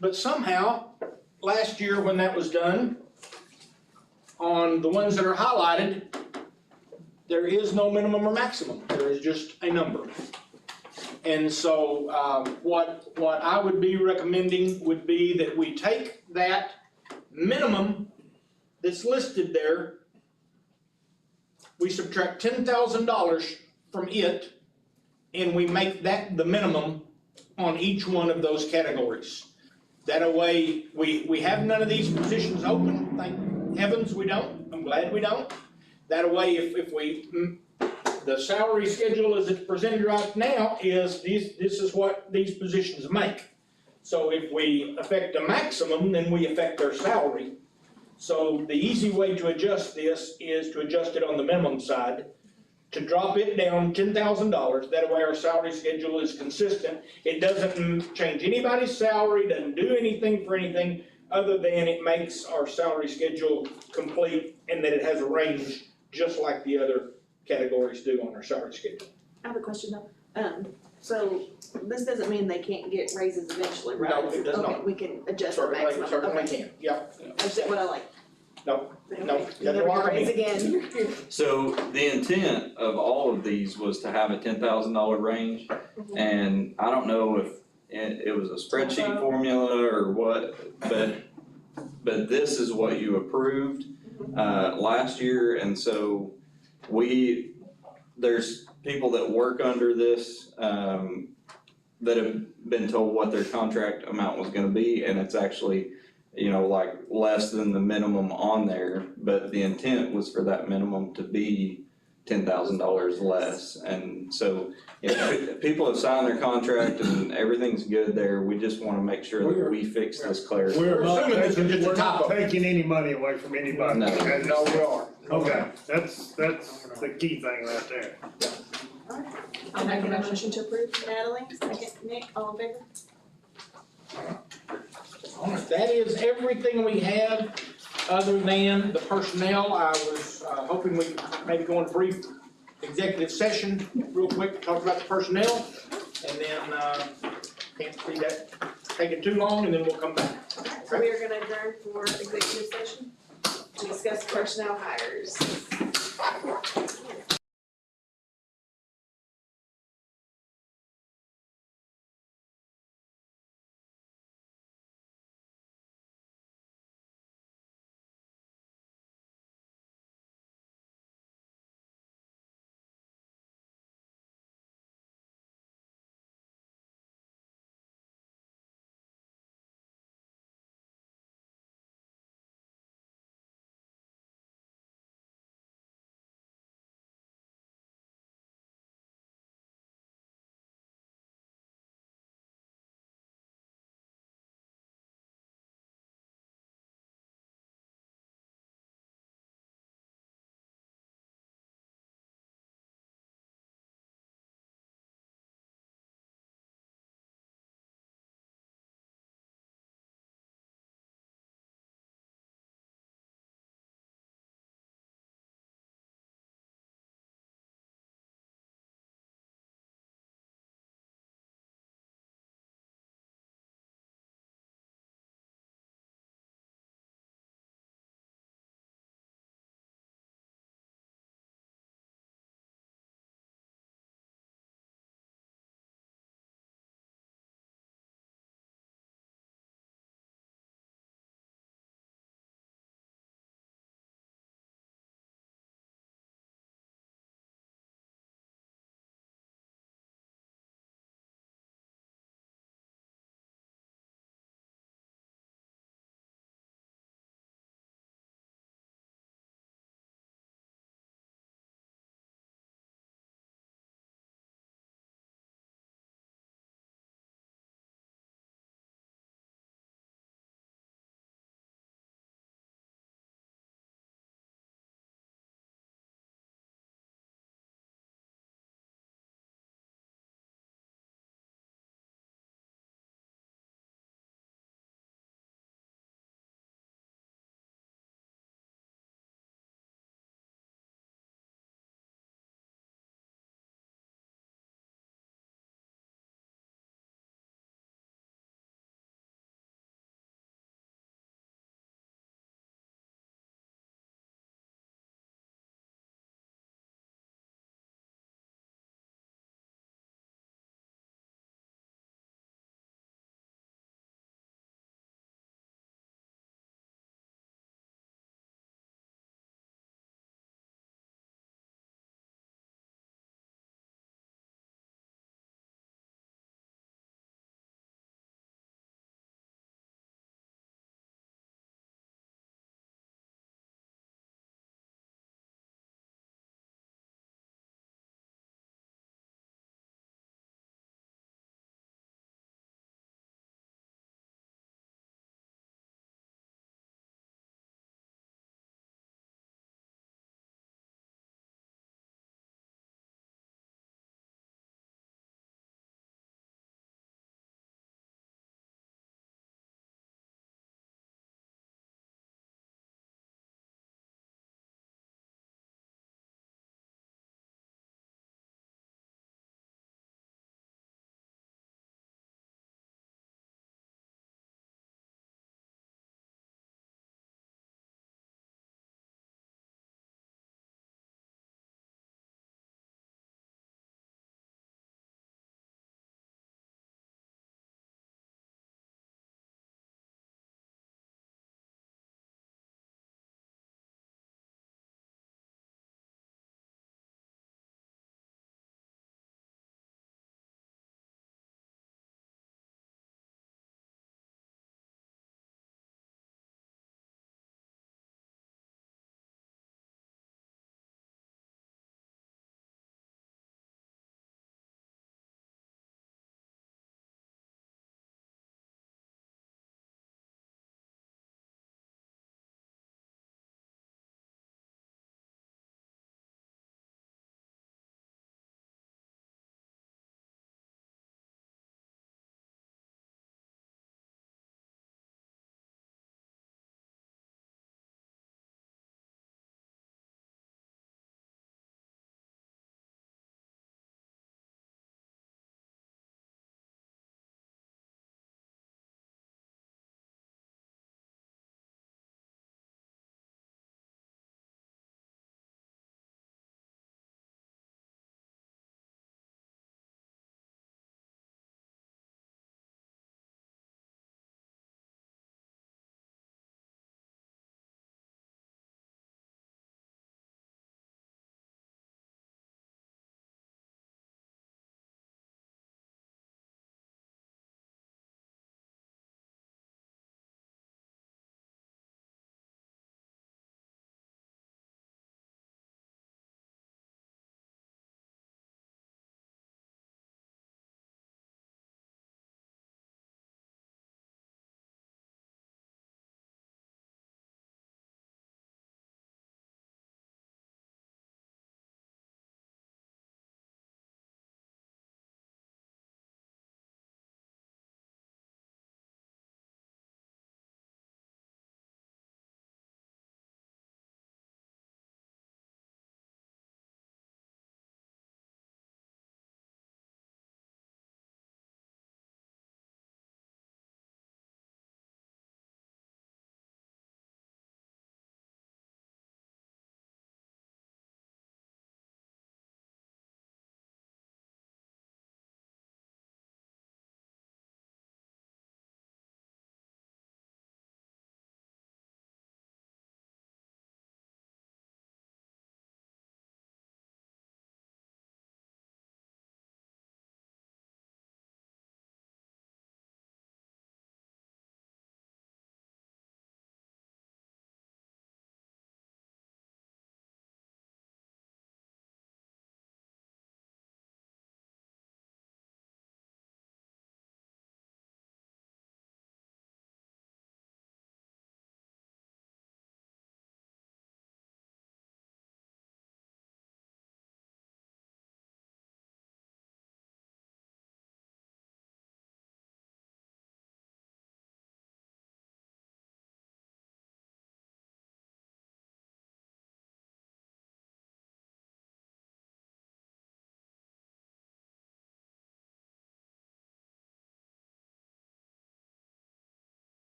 But somehow, last year when that was done, on the ones that are highlighted, there is no minimum or maximum, there is just a number. And so, what I would be recommending would be that we take that minimum that's listed there, we subtract $10,000 from it, and we make that the minimum on each one of those categories. That way, we have none of these positions open, thank heavens we don't, I'm glad we don't. That way, if we the salary schedule as it's presented right now is this is what these positions make. So if we affect the maximum, then we affect their salary. So the easy way to adjust this is to adjust it on the minimum side, to drop it down $10,000, that way our salary schedule is consistent. It doesn't change anybody's salary, doesn't do anything for anything, other than it makes our salary schedule complete and that it has a range, just like the other categories do on our salary schedule. I have a question though. So this doesn't mean they can't get raises eventually, right? No, it does Okay, not. we can adjust the maximum. Certainly Okay. can, yeah. That's what I like. No, no, Okay. You doesn't never lock 'em raise in. again. So the intent of all of these was to have a $10,000 range, and I don't know if it was a spreadsheet formula or what, but this is what you approved last year, and so there's people that work under this that have been told what their contract amount was gonna be, and it's actually, like less than the minimum on there, but the intent was for that minimum to be $10,000 less. And so, people have signed their contract and everything's good there, we just wanna make sure that we fix this clarity. We're assuming this is just a We're not typo. taking any money away from anybody. No. And No, we are. Okay, that's the key thing right there. I'll make a motion to approve. Natalie, second. Nick, all in favor? That is everything we have, other than the personnel. I was hoping we could maybe go in brief executive session real quick, to talk about the personnel, and then, can't see that taking too long, and then we'll come back. So we are gonna adjourn for executive session to discuss personnel hires.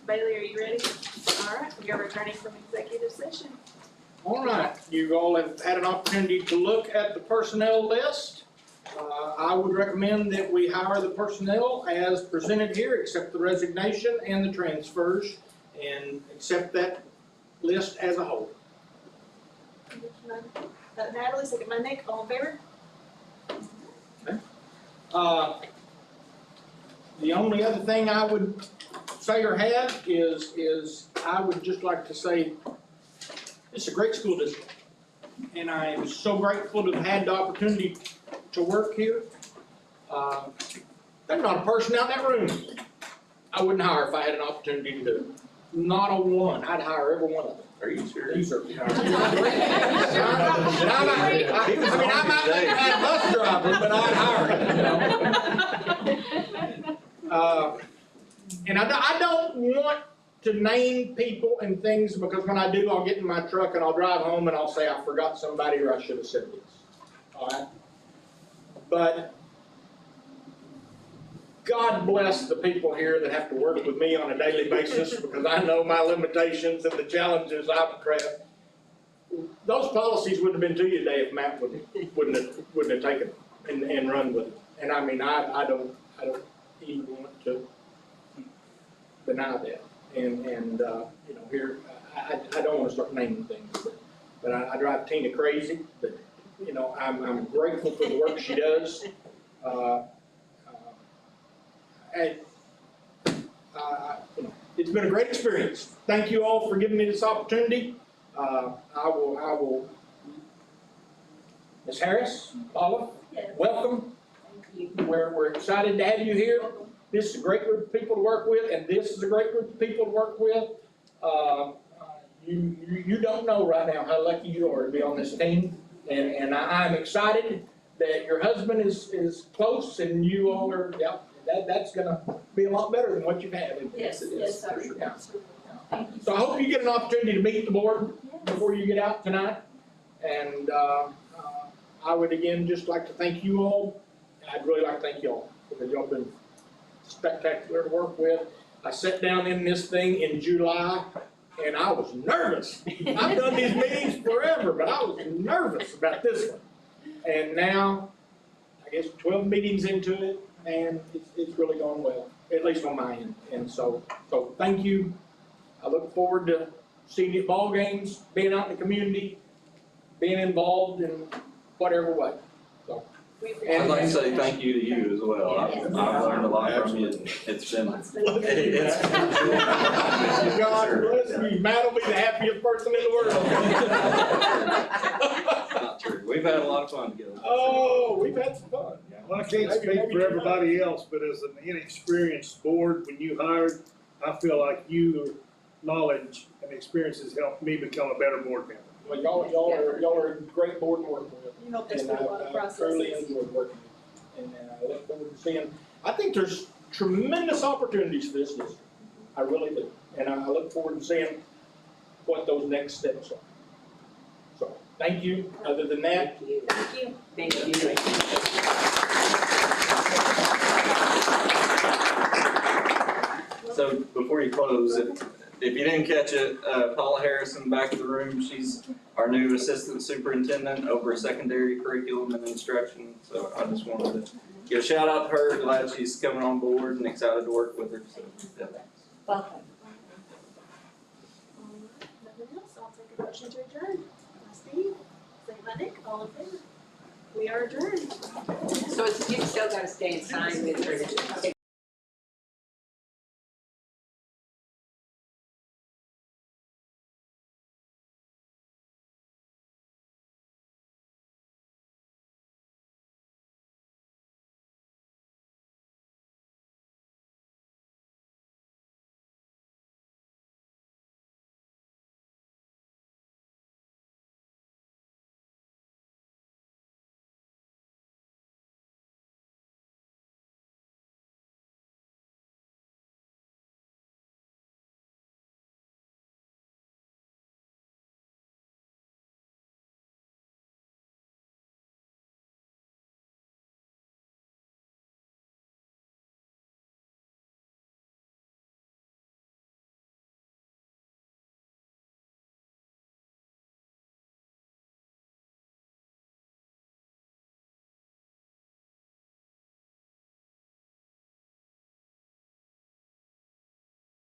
Bailey, are you ready? All right, we are returning from executive session. All right, you all have had an opportunity to look at the personnel list. I would recommend that we hire the personnel as presented here, accept the resignation and the transfers, and accept that list as a whole. Natalie, second by Nick, all in favor? The only other thing I would say or have is I would just like to say, it's a great school district. And I am so grateful to have had the opportunity to work here. There's not a person out in that room I wouldn't hire if I had an opportunity to do it. Not a one, I'd hire every one of them. Are you serious? You certainly are. I might be a bad bus driver, but I'd hire him, you know? And I don't want to name people and things, because when I do, I'll get in my truck and I'll drive home and I'll say I forgot somebody or I should have said this. All right? But God bless the people here that have to work with me on a daily basis, because I know my limitations and the challenges I've pressed. Those policies wouldn't have been to you today if Matt wouldn't have taken them and run with it. And I mean, I don't even want to deny that. And you know, here, I don't want to start naming things, but I drive Tina crazy. But you know, I'm grateful for the work she does. And you know, it's been a great experience. Thank you all for giving me this opportunity. I will. Ms. Harris, Paula, welcome. We're excited to have you here. This is a great group of people to work with, and this is a great group of people to work with. You don't know right now how lucky you are to be on this team, and I'm excited that your husband is close, and you all are. Yeah, that's gonna be a lot better than what you've had. Yes, sir. Yeah. So I hope you get an opportunity to meet the board before you get out tonight, and I would again just like to thank you all. I'd really like to thank you all, because y'all been spectacular to work with. I sat down in this thing in July and I was nervous. I've done these meetings forever, but I was nervous about this one. And now, I guess 12 meetings into it, and it's really gone well, at least on my end. And so thank you. I look forward to seeing you at ball games, being out in the community, being involved in whatever way. So. I'd like to say thank you to you as well. I've learned a lot from you. It's been. God bless you. Matt will be the happiest person in the world. Not true. We've had a lot of fun together. Oh, we've had some fun. Well, I can't speak for everybody else, but as an inexperienced board, when you hired, I feel like your knowledge and experiences helped me become a better board member. Well, y'all are a great board to work with. You helped us And with a lot of I processes. truly enjoyed working with you. And I look forward to seeing, I think there's tremendous opportunities for this district. I really do. And I look forward to seeing what those next steps are. So, thank you. Other than that. Thank you. Thank you. So before you close, if you didn't catch it, Paula Harrison back of the room, she's our new assistant superintendent over secondary curriculum and instruction. So I just wanted to give a shout out to her, glad she's coming on board and excited to work with her. So, yeah. Welcome. Nothing else, I'll take a motion to adjourn. Steve, second by Nick, all in favor? We are adjourned. So you've still gotta stay and sign with her.